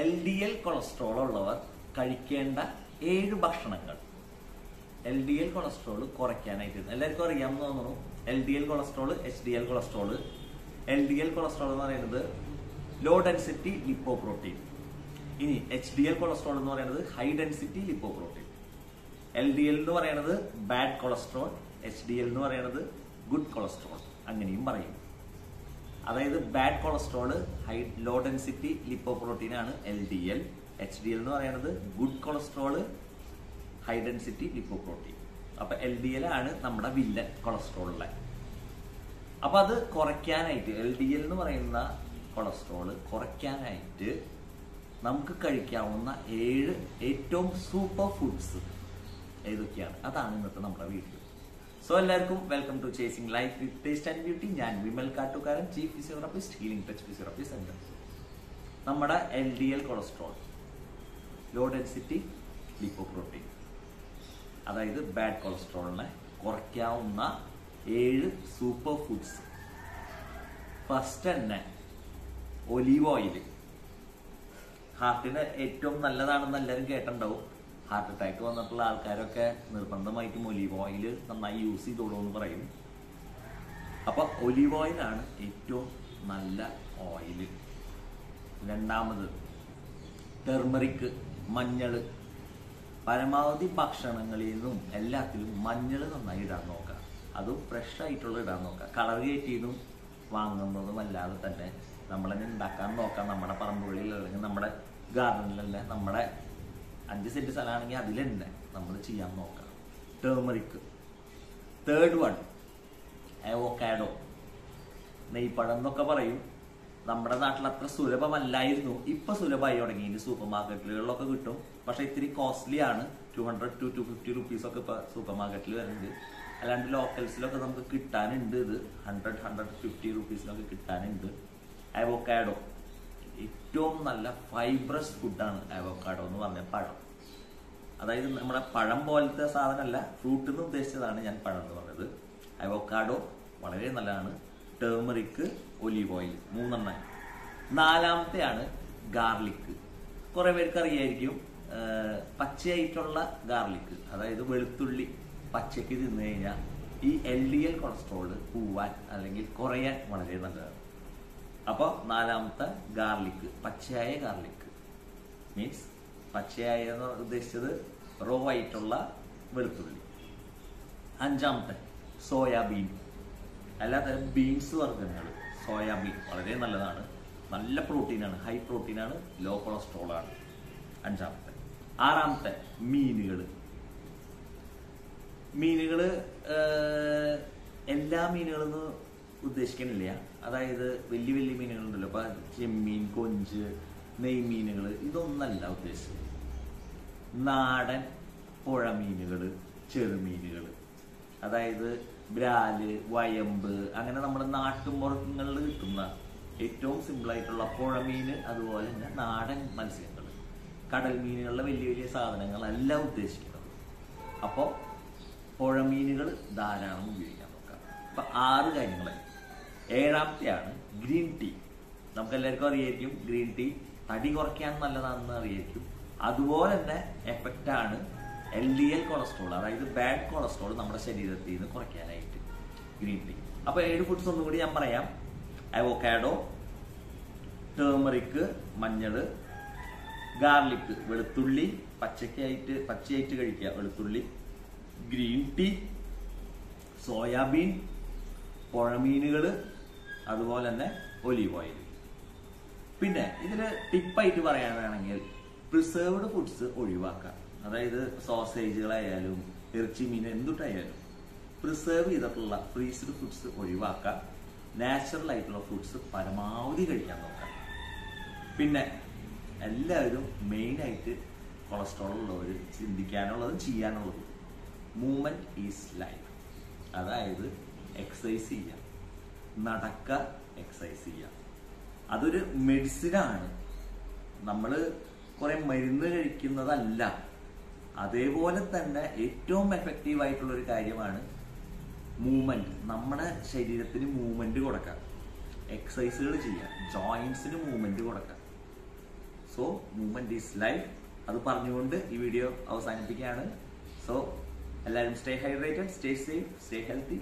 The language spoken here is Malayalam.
LDL കൊളസ്ട്രോൾ ഉള്ളവർ കഴിക്കേണ്ട 7 ഭക്ഷണങ്ങൾ. LDL കൊളസ്ട്രോൾ കുറയ്ക്കാനായിട്ട് എല്ലാവർക്കും അറിയാമെന്ന് തോന്നുന്നു. LDL cholesterol, HDL cholesterol. LDL cholesterol എന്ന് പറയുന്നത് ലോ ഡെൻസിറ്റി ലിപ്പോപ്രോട്ടീൻ. ഇനി HDL കൊളസ്ട്രോൾ എന്ന് പറയുന്നത് ഹൈ ഡെൻസിറ്റി ലിപ്പോപ്രോട്ടീൻ. LDL എന്ന് പറയുന്നത് ബാഡ് കൊളസ്ട്രോൾ, HDL എന്ന് പറയുന്നത് ഗുഡ് കൊളസ്ട്രോൾ, അങ്ങനെയും പറയും. അതായത് bad cholesterol low density lipoprotein ആണ് LDL. HDL എന്ന് പറയുന്നത് good cholesterol high density lipoprotein. അപ്പൊ LDL ആണ് നമ്മുടെ വില്ലൻ കൊളസ്ട്രോളിലെ. അപ്പൊ അത് കുറയ്ക്കാനായിട്ട് LDL എന്ന് പറയുന്ന കൊളസ്ട്രോൾ കുറയ്ക്കാനായിട്ട് നമുക്ക് കഴിക്കാവുന്ന 7 ഏറ്റവും സൂപ്പർ ഫുഡ്സ് ഏതൊക്കെയാണ്, അതാണ് ഇന്നത്തെ നമ്മുടെ വീഡിയോ. സോ എല്ലാവർക്കും welcome to chasing life with taste and beauty. ഞാൻ Vimal Kattukaran, chief physiotherapist, healing touch physiotherapy centre. നമ്മുടെ LDL cholesterol low density lipoprotein, അതായത് ബാഡ് കൊളസ്ട്രോളിനെ കുറയ്ക്കാവുന്ന 7 സൂപ്പർ ഫുഡ്സ്. ഫസ്റ്റ് തന്നെ ഒലീവ് ഓയിൽ. ഹാർട്ടിന് ഏറ്റവും നല്ലതാണെന്ന് എല്ലാവരും കേട്ടിട്ടുണ്ടാവും. ഹാർട്ട് അറ്റാക്ക് വന്നിട്ടുള്ള ആൾക്കാരൊക്കെ നിർബന്ധമായിട്ടും ഒലീവ് ഓയിൽ നന്നായി യൂസ് ചെയ്തോളൂ എന്ന് പറയും. അപ്പൊ ഒലീവ് ഓയിലാണ് ഏറ്റവും നല്ല ഓയിൽ. രണ്ടാമത് ടെർമറിക്, മഞ്ഞള്. പരമാവധി ഭക്ഷണങ്ങളിൽ നിന്നും എല്ലാത്തിലും മഞ്ഞൾ നന്നായി ഇടാൻ നോക്കുക. അതും ഫ്രഷ് ആയിട്ടുള്ള ഇടാൻ നോക്കുക. കളർ കയറ്റിയതും വാങ്ങുന്നതും അല്ലാതെ തന്നെ നമ്മളെന്നെ ഉണ്ടാക്കാൻ നോക്കാം. നമ്മുടെ പറമ്പുകളിൽ അല്ലെങ്കിൽ നമ്മുടെ ഗാർഡനിലല്ല, നമ്മുടെ 5 സെന്റ് സ്ഥലമാണെങ്കിൽ അതിൽ തന്നെ നമ്മൾ ചെയ്യാൻ നോക്കാം. ടേർമറിക്. Third one avocado. നെയ്പഴം എന്നൊക്കെ പറയും. നമ്മുടെ നാട്ടിൽ അത്ര സുലഭമല്ലായിരുന്നു, ഇപ്പൊ സുലഭമായി തുടങ്ങി. ഇനി സൂപ്പർ മാർക്കറ്റുകളിലൊക്കെ കിട്ടും. പക്ഷെ ഇത്തിരി കോസ്റ്റ്ലി ആണ്. 200 to 250 റുപ്പീസ് ഒക്കെ ഇപ്പൊ സൂപ്പർ മാർക്കറ്റിൽ വരുന്നുണ്ട്. അല്ലാണ്ട് ലോക്കൽസിലൊക്കെ നമുക്ക് കിട്ടാനുണ്ട്. ഇത് 100-150 റുപ്പീസിനൊക്കെ കിട്ടാനുണ്ട്. അവോക്കാഡോ ഏറ്റവും നല്ല ഫൈബ്രസ് ഫുഡാണ് അവോക്കാഡോ എന്ന് പറഞ്ഞ പഴം. അതായത് നമ്മുടെ പഴം പോലത്തെ സാധനമല്ല, ഫ്രൂട്ട് എന്ന് ഉദ്ദേശിച്ചതാണ് ഞാൻ പഴം എന്ന് പറഞ്ഞത്. അവോക്കാഡോ വളരെ നല്ലതാണ്. ടേർമറിക്, ഒലീവ് ഓയിൽ, 3 എണ്ണം. നാലാമത്തെയാണ് ഗാർലിക്. കുറെ പേർക്ക് അറിയായിരിക്കും. പച്ചയായിട്ടുള്ള ഗാർലിക്, അതായത് വെളുത്തുള്ളി പച്ചയ്ക്ക് തിന്നു കഴിഞ്ഞാൽ ഈ LDL കൊളസ്ട്രോൾ പോവാൻ അല്ലെങ്കിൽ കുറയാൻ വളരെ നല്ലതാണ്. അപ്പൊ നാലാമത്തെ ഗാർലിക്, പച്ചയായ ഗാർലിക്. മീൻസ് പച്ചയായ എന്ന് ഉദ്ദേശിച്ചത് റോ ആയിട്ടുള്ള വെളുത്തുള്ളി. അഞ്ചാമത്തെ സോയാബീൻ, എല്ലാത്തരം ബീൻസ് വർഗ്ഗങ്ങൾ. സോയാബീൻ വളരെ നല്ലതാണ്, നല്ല പ്രോട്ടീനാണ്, ഹൈ പ്രോട്ടീനാണ്, ലോ കൊളസ്ട്രോൾ ആണ്. അഞ്ചാമത്തെ. ആറാമത്തെ മീനുകൾ. എല്ലാ മീനുകളെന്ന് ഉദ്ദേശിക്കുന്നില്ല. അതായത് വലിയ വലിയ മീനുകളുണ്ടല്ലോ, ഇപ്പൊ ചെമ്മീൻ, കൊഞ്ച്, നെയ്മീനുകൾ, ഇതൊന്നല്ല ഉദ്ദേശിച്ചത്. നാടൻ പുഴമീനുകൾ, ചെറുമീനുകൾ, അതായത് ബ്രാല്, വയമ്പ്, അങ്ങനെ നമ്മുടെ നാട്ടുമ്പുറങ്ങളിൽ കിട്ടുന്ന ഏറ്റവും സിമ്പിൾ ആയിട്ടുള്ള പുഴമീന്, അതുപോലെ തന്നെ നാടൻ മത്സ്യങ്ങൾ, കടൽ മീനുകളിലെ വലിയ വലിയ സാധനങ്ങളല്ല ഉദ്ദേശിക്കുന്നത്. അപ്പോൾ പുഴമീനുകൾ ധാരാളം ഉപയോഗിക്കാൻ നോക്കാം. അപ്പൊ 6 കാര്യങ്ങളായി. ഏഴാമത്തെയാണ് ഗ്രീൻ ടീ. നമുക്ക് എല്ലാവർക്കും അറിയായിരിക്കും ഗ്രീൻ ടീ തടി കുറയ്ക്കാൻ നല്ലതാണെന്ന് അറിയായിരിക്കും. അതുപോലെ തന്നെ എഫക്റ്റ് ആണ് LDL കൊളസ്ട്രോൾ, അതായത് ബാഡ് കൊളസ്ട്രോൾ നമ്മുടെ ശരീരത്തിൽ നിന്ന് കുറയ്ക്കാനായിട്ട് ഗ്രീൻ ടീ. അപ്പൊ 7 ഫുഡ്സ് ഒന്നും കൂടി ഞാൻ പറയാം. അവോക്കാഡോ, ടേർമറിക് മഞ്ഞള്, ഗാർലിക് വെളുത്തുള്ളി, പച്ചയായിട്ട് കഴിക്കുക വെളുത്തുള്ളി, ഗ്രീൻ ടീ, സോയാബീൻ, പുഴമീനുകള്, അതുപോലെ തന്നെ ഒലീവ് ഓയിൽ. പിന്നെ ഇതില് ടിപ്പായിട്ട് പറയാനാണെങ്കിൽ പ്രിസർവ്ഡ് ഫുഡ്സ് ഒഴിവാക്കാം. അതായത് സോസേജുകളായാലും ഇറച്ചി, മീൻ എന്തുട്ടായാലും പ്രിസർവ് ചെയ്തിട്ടുള്ള ഫ്രീസ്ഡ് ഫുഡ്സ് ഒഴിവാക്കാം. നാച്ചുറൽ ആയിട്ടുള്ള ഫുഡ്സ് പരമാവധി കഴിക്കാൻ നോക്കാം. പിന്നെ എല്ലാവരും മെയിനായിട്ട് കൊളസ്ട്രോൾ ഉള്ളവർ ചിന്തിക്കാനുള്ളതും ചെയ്യാനുള്ളതും മൂവ്മെന്റ് ഈസ് ലൈഫ്. അതായത് എക്സസൈസ് ചെയ്യാം, നടക്ക, എക്സസൈസ് ചെയ്യാം. അതൊരു മെഡിസിനാണ്. നമ്മൾ കുറെ മരുന്ന് കഴിക്കുന്നതല്ല. അതേപോലെ തന്നെ ഏറ്റവും എഫക്റ്റീവ് ആയിട്ടുള്ള ഒരു കാര്യമാണ് മൂവ്മെന്റ്, നമ്മുടെ ശരീരത്തിന് മൂവ്മെന്റ് കൊടുക്കാം, എക്സസൈസുകൾ ചെയ്യാം, ജോയിന്റ്സിന് മൂവ്മെന്റ് കൊടുക്കാം. So movement is life. അത് പറഞ്ഞുകൊണ്ട് ഈ വീഡിയോ അവസാനിപ്പിക്കുകയാണ്. സോ എല്ലാവരും stay hydrated, stay safe, stay healthy.